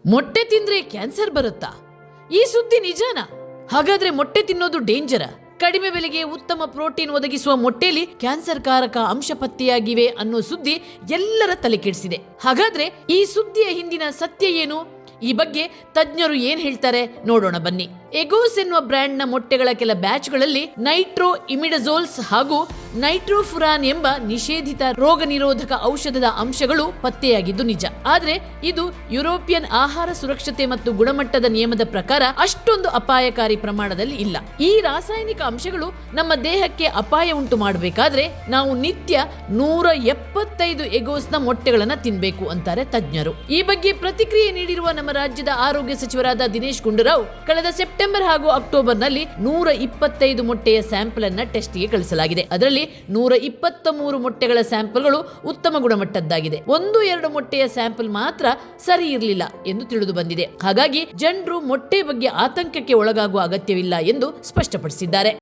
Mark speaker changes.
Speaker 1: ಮೊಟ್ಟೆ ತಿಂದ್ರೆ ಕ್ಯಾನ್ಸರ್ ಬರುತ್ತಾ? ಈ ಸುದ್ದಿ ನಿಜಾನಾ? ಹಾಗಾದ್ರೆ ಮೊಟ್ಟೆ ತಿನ್ನೋದು ಡೇಂಜರ? ಕಡಿಮೆ ಬೆಲೆಗೆ ಉತ್ತಮ ಪ್ರೋಟೀನ್ ಒದಗಿಸುವ ಮೊಟ್ಟೆಯಲ್ಲಿ ಕ್ಯಾನ್ಸರ್ ಕಾರಕ ಅಂಶ ಪತ್ತೆಯಾಗಿವೆ ಅನ್ನೋ ಸುದ್ದಿ ಎಲ್ಲರ ತಲೆ ಕೆಡಿಸಿದೆ. ಹಾಗಾದ್ರೆ ಈ ಸುದ್ದಿಯ ಹಿಂದಿನ ಸತ್ಯ ಏನು? ಈ ಬಗ್ಗೆ ತಜ್ಞರು ಏನ್ ಹೇಳ್ತಾರೆ ನೋಡೋಣ ಬನ್ನಿ. ಎಗೋಸ್ ಎನ್ನುವ ಬ್ರ್ಯಾಂಡ್ ನ ಮೊಟ್ಟೆಗಳ ಕೆಲ ಬ್ಯಾಚ್ಗಳಲ್ಲಿ ನೈಟ್ರೋ ಇಮಿಡಜೋಲ್ಸ್ ಹಾಗೂ ನೈಟ್ರೋಫುರಾನ್ ಎಂಬ ನಿಷೇಧಿತ ರೋಗ ನಿರೋಧಕ ಔಷಧದ ಅಂಶಗಳು ಪತ್ತೆಯಾಗಿದ್ದು ನಿಜ. ಆದ್ರೆ ಇದು ಯುರೋಪಿಯನ್ ಆಹಾರ ಸುರಕ್ಷತೆ ಮತ್ತು ಗುಣಮಟ್ಟದ ನಿಯಮದ ಪ್ರಕಾರ ಅಷ್ಟೊಂದು ಅಪಾಯಕಾರಿ ಪ್ರಮಾಣದಲ್ಲಿ ಇಲ್ಲ. ಈ ರಾಸಾಯನಿಕ ಅಂಶಗಳು ನಮ್ಮ ದೇಹಕ್ಕೆ ಅಪಾಯ ಉಂಟು ಮಾಡಬೇಕಾದ್ರೆ ನಾವು ನಿತ್ಯ 175 ಎಗೋಸ್ನ ಮೊಟ್ಟೆಗಳನ್ನ ತಿನ್ಬೇಕು ಅಂತಾರೆ ತಜ್ಞರು. ಈ ಬಗ್ಗೆ ಪ್ರತಿಕ್ರಿಯೆ ನೀಡಿರುವ ನಮ್ಮ ರಾಜ್ಯದ ಆರೋಗ್ಯ ಸಚಿವರಾದ ದಿನೇಶ್ ಗುಂಡೂರಾವ್, ಕಳೆದ ಸೆಪ್ಟೆಂಬರ್ ಹಾಗೂ ಅಕ್ಟೋಬರ್ ನಲ್ಲಿ 125 ಮೊಟ್ಟೆಯ ಸ್ಯಾಂಪಲ್ ಅನ್ನ ಟೆಸ್ಟ್ಗೆ ಕಳಿಸಲಾಗಿದೆ. ಅದರಲ್ಲಿ 123 ಮೊಟ್ಟೆಗಳ ಸ್ಯಾಂಪಲ್ಗಳು ಉತ್ತಮ ಗುಣಮಟ್ಟದ್ದಾಗಿದೆ. 1-2 ಮೊಟ್ಟೆಯ ಸ್ಯಾಂಪಲ್ ಮಾತ್ರ ಸರಿ ಇರಲಿಲ್ಲ ಎಂದು ತಿಳಿದು ಬಂದಿದೆ. ಹಾಗಾಗಿ ಜನರು ಮೊಟ್ಟೆ ಬಗ್ಗೆ ಆತಂಕಕ್ಕೆ ಒಳಗಾಗುವ ಅಗತ್ಯವಿಲ್ಲ ಎಂದು ಸ್ಪಷ್ಟಪಡಿಸಿದ್ದಾರೆ.